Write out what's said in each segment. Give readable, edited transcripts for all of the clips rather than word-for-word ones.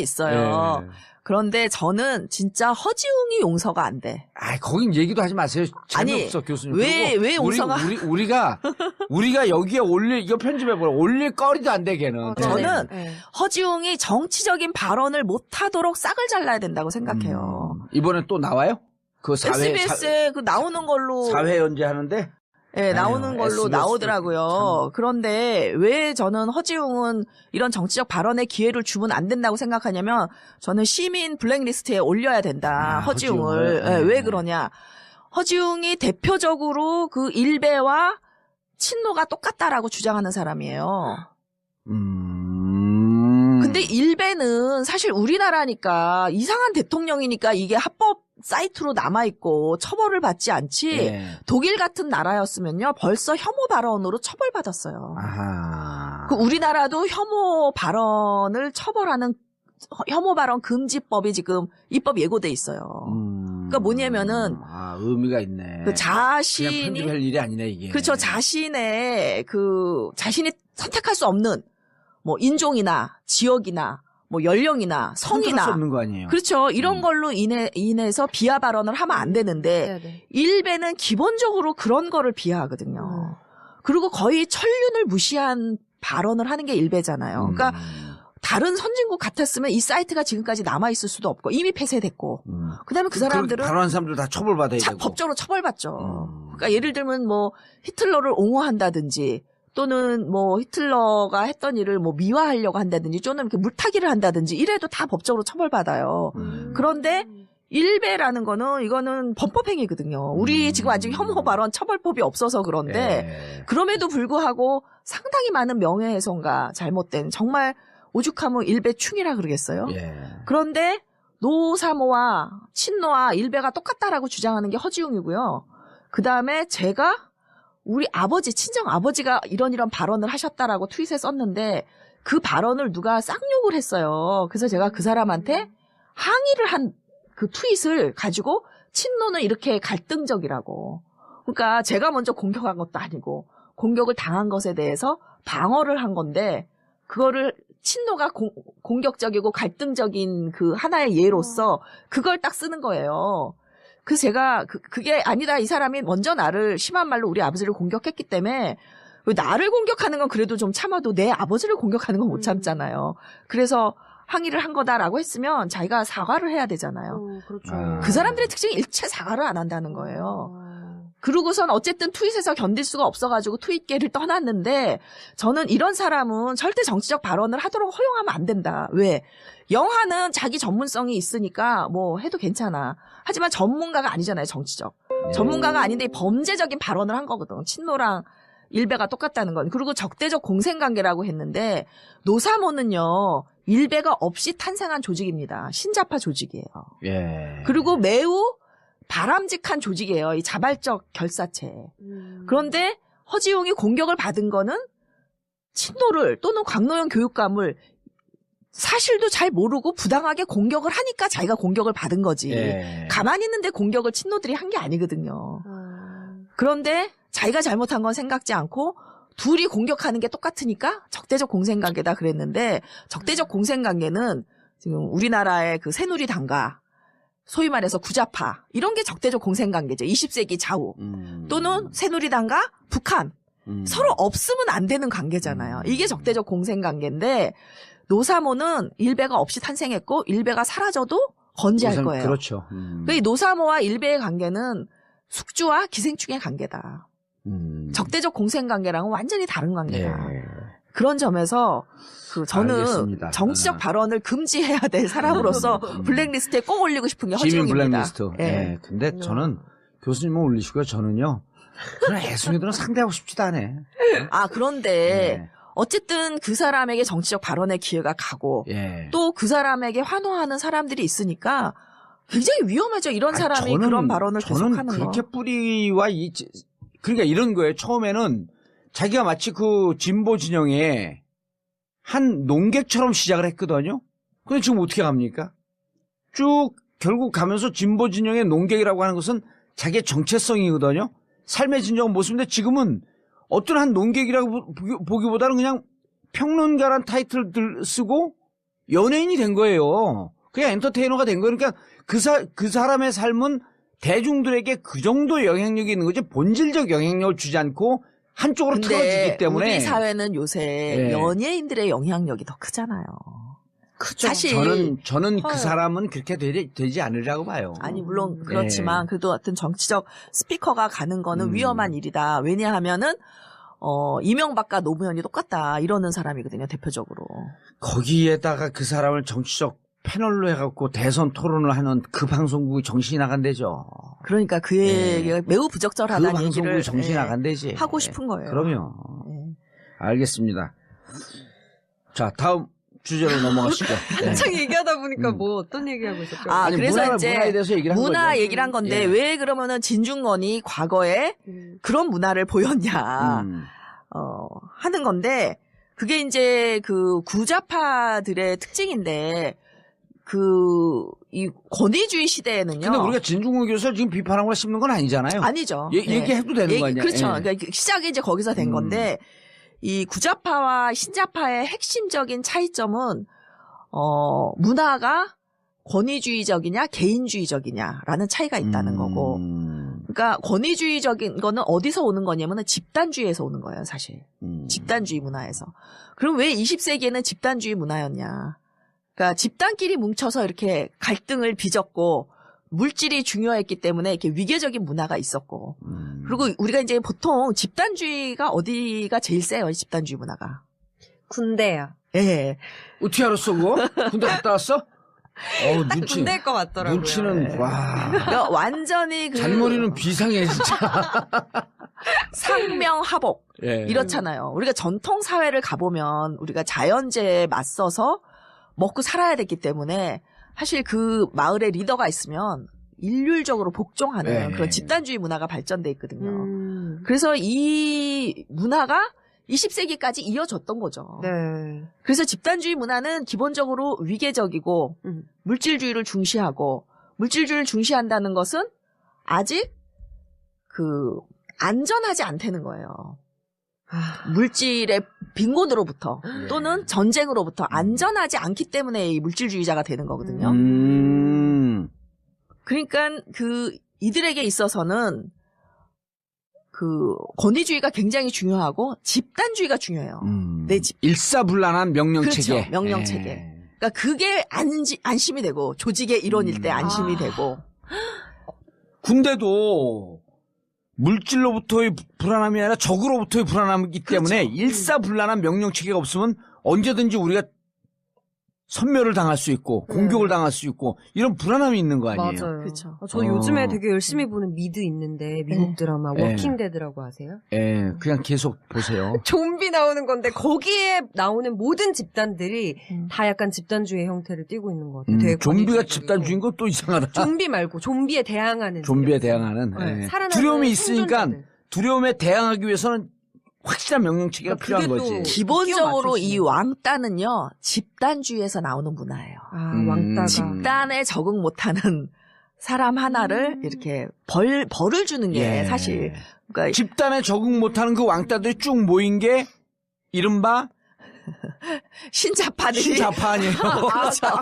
있어요. 예. 그런데 저는 진짜 허지웅이 용서가 안 돼. 아, 거긴 얘기도 하지 마세요. 재미없어, 아니, 교수님. 왜 용서가 우리가 여기에 이거 편집해보라. 올릴 거리도 안 돼, 걔는. 저는 허지웅이 정치적인 발언을 못하도록 싹을 잘라야 된다고 생각해요. 이번에 또 나와요? 그 SBS에 그 나오는 걸로. 사회 연재 하는데? 네, 나오는 걸로 SBS 나오더라고요. 그런데 왜 저는 허지웅은 이런 정치적 발언의 기회를 주면 안 된다고 생각하냐면 저는 시민 블랙리스트에 올려야 된다. 허지웅을. 네, 왜 그러냐. 허지웅이 대표적으로 그 일베와 친노가 똑같다라고 주장하는 사람이에요. 근데 일베는 사실 우리나라니까 이상한 대통령이니까 이게 합법 사이트로 남아있고 처벌을 받지 않지 예. 독일 같은 나라였으면요 벌써 혐오 발언으로 처벌받았어요. 아하. 그 우리나라도 혐오 발언을 처벌하는 혐오 발언 금지법이 지금 입법 예고돼 있어요. 그러니까 뭐냐면은 의미가 있네. 그 자신이 그냥 편집할 일이 아니네 이게. 그렇죠. 자신이 선택할 수 없는 뭐 인종이나 지역이나 뭐 연령이나 성이나 수 없는 거 아니에요. 그렇죠. 이런 걸로 인해서 비하 발언을 하면 안 되는데 네네. 일베는 기본적으로 그런 거를 비하하거든요. 그리고 거의 천륜을 무시한 발언을 하는 게 일베잖아요. 그러니까 다른 선진국 같았으면 이 사이트가 지금까지 남아있을 수도 없고 이미 폐쇄됐고 그다음에 그 사람들은 발언한 사람들 다 처벌받아야 되고. 법적으로 처벌받죠. 그러니까 예를 들면 뭐 히틀러를 옹호한다든지 또는 뭐 히틀러가 했던 일을 뭐 미화하려고 한다든지 또는 이렇게 물타기를 한다든지 이래도 다 법적으로 처벌받아요. 그런데 일베라는 거는 이거는 범법행위거든요. 우리 지금 아직 혐오 발언 처벌법이 없어서 그런데 그럼에도 불구하고 상당히 많은 명예훼손과 잘못된 정말 오죽하면 일베충이라 그러겠어요. 그런데 노사모와 친노와 일베가 똑같다라고 주장하는 게 허지웅이고요. 그다음에 제가 우리 아버지, 친정 아버지가 이런 발언을 하셨다라고 트윗에 썼는데 그 발언을 누가 쌍욕을 했어요. 그래서 제가 그 사람한테 항의를 한 그 트윗을 가지고 친노는 이렇게 갈등적이라고. 그러니까 제가 먼저 공격한 것도 아니고 공격을 당한 것에 대해서 방어를 한 건데 그거를 친노가 공격적이고 갈등적인 그 하나의 예로서 그걸 딱 쓰는 거예요. 그래서 제가 그게 아니다. 이 사람이 먼저 나를 심한 말로 우리 아버지를 공격했기 때문에 나를 공격하는 건 그래도 좀 참아도 내 아버지를 공격하는 건 못 참잖아요. 그래서 항의를 한 거다라고 했으면 자기가 사과를 해야 되잖아요. 그렇죠. 그 사람들의 특징이 일체 사과를 안 한다는 거예요. 그러고선 어쨌든 트윗에서 견딜 수가 없어가지고 트윗계를 떠났는데 저는 이런 사람은 절대 정치적 발언을 하도록 허용하면 안 된다. 왜? 영화는 자기 전문성이 있으니까 뭐 해도 괜찮아. 하지만 전문가가 아니잖아요, 정치적. 전문가가 아닌데 범죄적인 발언을 한 거거든. 친노랑 일베가 똑같다는 건. 그리고 적대적 공생관계라고 했는데 노사모는요. 일베가 없이 탄생한 조직입니다. 신자파 조직이에요. 그리고 매우 바람직한 조직이에요. 이 자발적 결사체. 그런데 허지웅이 공격을 받은 거는 친노를 또는 광노현 교육감을 사실도 잘 모르고 부당하게 공격을 하니까 자기가 공격을 받은 거지. 가만히 있는데 공격을 친노들이 한 게 아니거든요. 그런데 자기가 잘못한 건 생각지 않고 둘이 공격하는 게 똑같으니까 적대적 공생관계다 그랬는데 적대적 공생관계는 지금 우리나라의 그 새누리당과 소위 말해서 구자파 이런 게 적대적 공생관계죠. 20세기 좌우 또는 새누리당과 북한 서로 없으면 안 되는 관계잖아요. 이게 적대적 공생관계인데 노사모는 일베가 없이 탄생했고 일베가 사라져도 건재할 거예요. 그렇죠. 이 노사모와 일베의 관계는 숙주와 기생충의 관계다. 적대적 공생관계랑은 완전히 다른 관계다. 그런 점에서 저는 알겠습니다. 정치적 발언을 금지해야 될 사람으로서 블랙리스트에 꼭 올리고 싶은 게 시민 허지웅입니다. 블랙리스트. 근데 저는 교수님은 올리시고요. 저는요. 그런 애송이들은 상대하고 싶지도 않아요. 그런데 어쨌든 그 사람에게 정치적 발언의 기회가 가고 또 그 사람에게 환호하는 사람들이 있으니까 굉장히 위험하죠. 이런 사람이 그런 발언을 계속하는 거. 저는 그렇게 뿌리와 그러니까 이런 거예요. 처음에는 자기가 마치 그 진보 진영에 한 농객처럼 시작을 했거든요. 근데 지금 어떻게 합니까? 쭉 결국 가면서 진보 진영의 농객이라고 하는 것은 자기의 정체성이거든요. 삶의 진정한 모습인데 지금은 어떤 한 농객이라고 보기보다는 그냥 평론가란 타이틀을 쓰고 연예인이 된 거예요. 그냥 엔터테이너가 된 거예요. 그러니까 그 사람의 삶은 대중들에게 그 정도 영향력이 있는 거지 본질적 영향력을 주지 않고 한쪽으로 틀어지기 때문에. 우리 사회는 요새 네. 연예인들의 영향력이 더 크잖아요. 그죠. 사실 저는 그 커요. 사람은 그렇게 되지 않으려고 봐요. 아니 물론 그렇지만 네. 그래도 어떤 정치적 스피커가 가는 거는 위험한 일이다. 왜냐하면은 이명박과 노무현이 똑같다 이러는 사람이거든요. 대표적으로. 거기에다가 그 사람을 정치적 패널로 해갖고 대선 토론을 하는 그 방송국이 정신이 나간대죠. 그러니까 그 네. 얘기가 매우 그 부적절하다는 방송국이 얘기를 정신이 나간대지. 하고 싶은 거예요. 그럼요. 네. 알겠습니다. 자, 다음 주제로 넘어가시죠. 네. 한창 얘기하다 보니까 음. 뭐 어떤 얘기하고 있었죠? 아, 아니, 그래서 이제 문화에 대해서 얘기를 한 문화 거죠. 얘기를 한 건데 예. 왜 그러면은 진중권이 과거에 그런 문화를 보였냐 하는 건데 그게 이제 그 구좌파들의 특징인데 이 권위주의 시대에는요. 근데 우리가 진중권 교수를 지금 비판하고 싶는 건 아니잖아요. 아니죠. 얘기해도 되는 거 아니야? 그렇죠. 예. 그러니까 시작이 이제 거기서 된 건데 이 구좌파와 신좌파의 핵심적인 차이점은 문화가 권위주의적이냐 개인주의적이냐라는 차이가 있다는 거고. 그러니까 권위주의적인 거는 어디서 오는 거냐면은 집단주의에서 오는 거예요, 사실. 집단주의 문화에서. 그럼 왜 20세기에는 집단주의 문화였냐? 그러니까 집단끼리 뭉쳐서 이렇게 갈등을 빚었고 물질이 중요했기 때문에 이렇게 위계적인 문화가 있었고. 그리고 우리가 이제 보통 집단주의가 어디가 제일 세요, 이 집단주의 문화가. 군대야. 예. 어떻게 알았어, 그거? 군대 갔다 왔어? 눈치. 군대일 것 같더라고요. 눈치는, 와. 그러니까 완전히 잔머리는 비상해, 진짜. 상명하복. 예. 이렇잖아요. 우리가 전통 사회를 가보면 우리가 자연재해에 맞서서 먹고 살아야 됐기 때문에 사실 그 마을에 리더가 있으면 일률적으로 복종하는 네. 그런 집단주의 문화가 발전돼 있거든요. 그래서 이 문화가 20세기까지 이어졌던 거죠. 네. 그래서 집단주의 문화는 기본적으로 위계적이고 물질주의를 중시하고 물질주의를 중시한다는 것은 아직 안전하지 않다는 거예요. 물질의 빈곤으로부터 또는 전쟁으로부터 안전하지 않기 때문에 이 물질주의자가 되는 거거든요. 그러니까 이들에게 있어서는 권위주의가 굉장히 중요하고 집단주의가 중요해요. 내 집. 일사불란한 명령체계. 그렇죠. 명령체계. 그러니까 그게 안심이 되고 조직의 일원일 때 안심이 되고. 군대도 물질로부터의 불안함이 아니라 적으로부터의 불안함이기 때문에 그렇죠. 일사불란한 명령체계가 없으면 언제든지 우리가 선멸을 당할 수 있고 공격을 당할 수 있고 이런 불안함이 있는 거 아니에요? 맞아요. 그렇죠. 저 요즘에 되게 열심히 보는 미드 있는데 미국 드라마 워킹데드라고 아세요? 예, 그냥 계속 보세요. 좀비 나오는 건데 거기에 나오는 모든 집단들이 다 약간 집단주의 형태를 띠고 있는 것 같아요. 되게 좀비가 권위주의적이고. 집단주의인 건 또 이상하다. 좀비 말고 좀비에 대항하는 좀비에 세력. 대항하는 네, 예. 살아남은 두려움이 있으니까 생존자들. 두려움에 대항하기 위해서는 확실한 명령체계가 그게 필요한 또 거지. 기본적으로 이 끼워 왕따는요, 집단주의에서 나오는 문화예요. 왕따가. 집단에 적응 못하는 사람 하나를 이렇게 벌을 주는 게 예. 사실. 그러니까 집단에 적응 못하는 그 왕따들이 쭉 모인 게 이른바 신자파들이. 신자파 아니에요.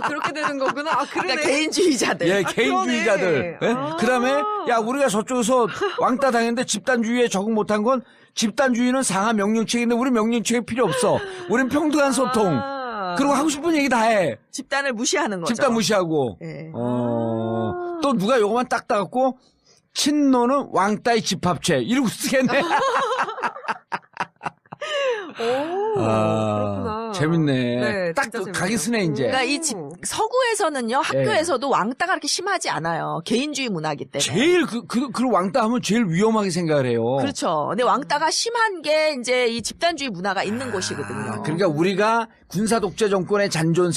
그렇게 되는 거구나. 그러네. 그러니까 개인주의자들. 예, 개인주의자들. 그러네. 예? 그 다음에, 야, 우리가 저쪽에서 왕따 당했는데 집단주의에 적응 못한 건 집단주의는 상하 명령체계인데 우리 명령체계 필요 없어. 우린 평등한 소통. 그리고 하고 싶은 얘기 다 해. 집단을 무시하는 거죠. 집단 무시하고. 예. 또 누가 요거만 딱 따갖고, 친노는 왕따의 집합체. 이러고 쓰겠네. 그렇구나. 재밌네. 네, 딱 진짜 재밌네요. 가기 쓰네, 이제. 그러니까 이 서구에서는요, 학교에서도 왕따가 그렇게 심하지 않아요. 개인주의 문화이기 때문에. 제일 그 왕따 하면 제일 위험하게 생각을 해요. 그렇죠. 근데 왕따가 심한 게 이제 이 집단주의 문화가 있는 곳이거든요. 그러니까 우리가 군사 독재 정권의 잔존,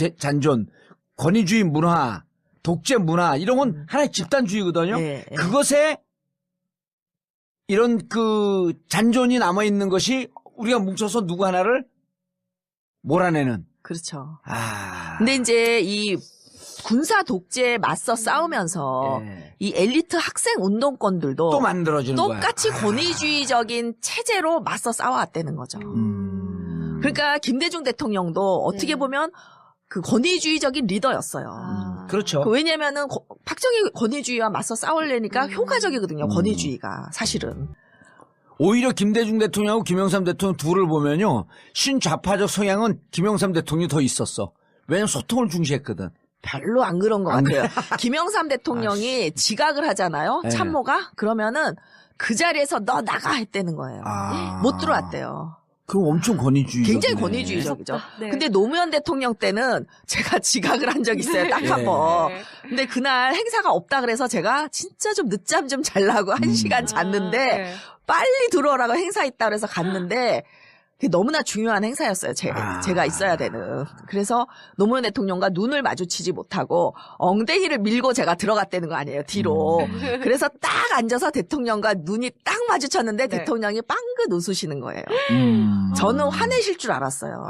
권위주의 문화, 독재 문화 이런 건 하나의 집단주의거든요. 예, 예. 그것에 이런 잔존이 남아 있는 것이 우리가 뭉쳐서 누구 하나를 몰아내는. 그렇죠. 아. 근데 이제 이 군사 독재에 맞서 싸우면서 이 엘리트 학생 운동권들도 또 만들어지는 거야. 똑같이 권위주의적인 체제로 맞서 싸워왔다는 거죠. 그러니까 김대중 대통령도 어떻게 보면 그 권위주의적인 리더였어요. 그렇죠. 왜냐면은 박정희 권위주의와 맞서 싸우려니까 효과적이거든요. 권위주의가 사실은. 오히려 김대중 대통령하고 김영삼 대통령 둘을 보면요. 신좌파적 성향은 김영삼 대통령이 더 있었어. 왜냐면 소통을 중시했거든. 별로 안 그런 것 같아요. 김영삼 대통령이 지각을 하잖아요. 네. 참모가. 그러면은 그 자리에서 너 나가 했다는 거예요. 못 들어왔대요. 그럼 엄청 권위주의. 굉장히 권위주의적이죠. 네. 근데 노무현 대통령 때는 제가 지각을 한 적 있어요. 딱 한 번. 네. 근데 그날 행사가 없다 그래서 제가 진짜 좀 늦잠 좀 자려고 1시간 잤는데 네. 빨리 들어오라고 행사 있다 그래서 갔는데 그게 너무나 중요한 행사였어요. 제가 있어야 되는. 그래서 노무현 대통령과 눈을 마주치지 못하고 엉덩이를 밀고 제가 들어갔다는 거 아니에요. 뒤로. 그래서 딱 앉아서 대통령과 눈이 딱 마주쳤는데 네. 대통령이 빵긋 웃으시는 거예요. 저는 화내실 줄 알았어요.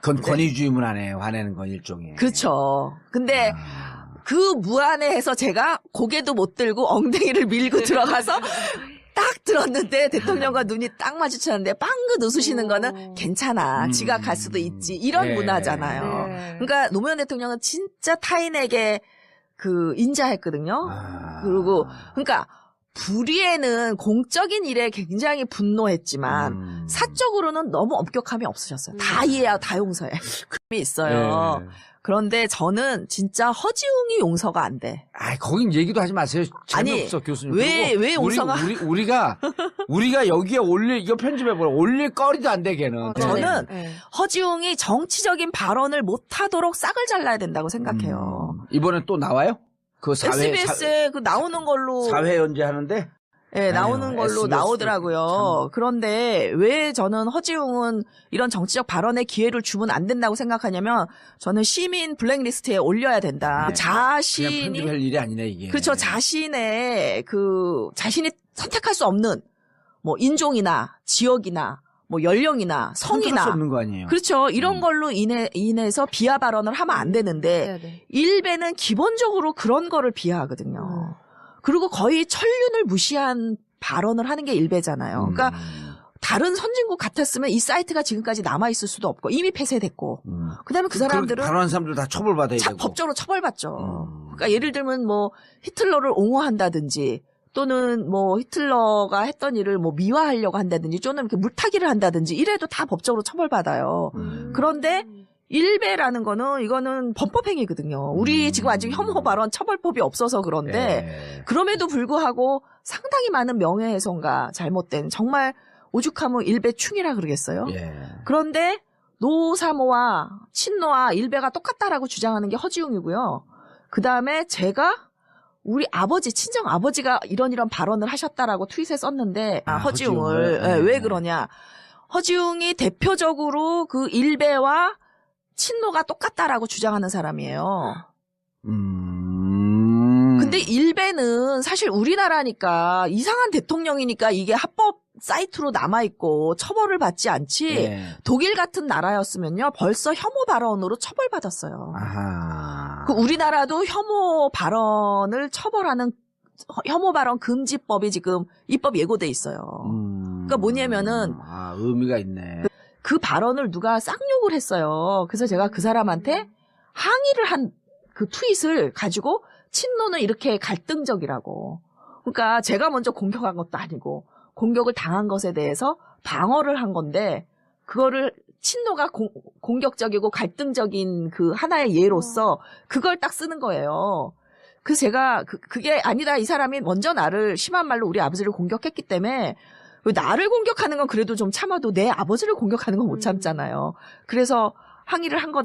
그건 권위주의 문화네. 화내는 건 일종의. 그렇죠. 근데 그 무안해해서 제가 고개도 못 들고 엉덩이를 밀고 들어가서 딱 들었는데 대통령과 눈이 딱 마주쳤는데 빵긋 웃으시는 거는 괜찮아. 지각할 수도 있지. 이런 네. 문화잖아요. 네. 그러니까 노무현 대통령은 진짜 타인에게 그 인자했거든요. 그리고 그러니까 불의에는 공적인 일에 굉장히 분노했지만 사적으로는 너무 엄격함이 없으셨어요. 다 이해하고 다 용서해. 그게 있어요. 네. 그런데 저는 진짜 허지웅이 용서가 안 돼. 거긴 얘기도 하지 마세요. 재미없어, 교수님. 왜 그리고 용서가 우리가 여기에 이거 편집해보라. 올릴 거리도 안 돼, 걔는. 저는 네. 허지웅이 정치적인 발언을 못하도록 싹을 잘라야 된다고 생각해요. 이번에 또 나와요? 그 SBS에 그 나오는 걸로 사회 연재 하는데? 예, 나오는 걸로 SBS 나오더라고요. 그런데 왜 저는 허지웅은 이런 정치적 발언에 기회를 주면 안 된다고 생각하냐면 저는 시민 블랙리스트에 올려야 된다. 그냥 자신이 편집할 일이 아니네, 이게. 그렇죠. 자신이 선택할 수 없는 뭐 인종이나 지역이나 뭐 연령이나 선택할 수 성이나 없는 거 아니에요. 그렇죠. 이런 걸로 인해서 비하 발언을 하면 안 되는데 네. 일베는 기본적으로 그런 거를 비하하거든요. 그리고 거의 천륜을 무시한 발언을 하는 게 일베잖아요. 그러니까 다른 선진국 같았으면 이 사이트가 지금까지 남아있을 수도 없고 이미 폐쇄됐고 그다음에 그 사람들은 발언한 사람들 다 처벌받아야 되고. 법적으로 처벌받죠. 그러니까 예를 들면 뭐 히틀러를 옹호한다든지 또는 뭐 히틀러가 했던 일을 뭐 미화하려고 한다든지 또는 이렇게 물타기를 한다든지 이래도 다 법적으로 처벌받아요. 그런데 일베라는 거는 이거는 범법행위거든요. 우리 지금 아직 혐오 발언 처벌법이 없어서 그런데 그럼에도 불구하고 상당히 많은 명예훼손과 잘못된 정말 오죽하면 일베충이라 그러겠어요. 그런데 노사모와 친노와 일베가 똑같다라고 주장하는 게 허지웅이고요. 그다음에 제가 우리 아버지 친정 아버지가 이런 발언을 하셨다라고 트윗에 썼는데 허지웅을 허지웅을. 왜 그러냐. 허지웅이 대표적으로 그 일베와 친노가 똑같다라고 주장하는 사람이에요. 근데 일베는 사실 우리나라니까 이상한 대통령이니까 이게 합법 사이트로 남아있고 처벌을 받지 않지 독일 같은 나라였으면요 벌써 혐오 발언으로 처벌받았어요. 그 우리나라도 혐오 발언을 처벌하는 혐오 발언 금지법이 지금 입법 예고돼 있어요. 그러니까 뭐냐면은 의미가 있네. 그 발언을 누가 쌍욕을 했어요. 그래서 제가 그 사람한테 항의를 한 그 트윗을 가지고 친노는 이렇게 갈등적이라고. 그러니까 제가 먼저 공격한 것도 아니고 공격을 당한 것에 대해서 방어를 한 건데 그거를 친노가 공격적이고 갈등적인 그 하나의 예로서 그걸 딱 쓰는 거예요. 그래서 제가 그게 아니다. 이 사람이 먼저 나를 심한 말로 우리 아버지를 공격했기 때문에 나를 공격하는 건 그래도 좀 참아도 내 아버지를 공격하는 건 못 참잖아요. 그래서 항의를 한 건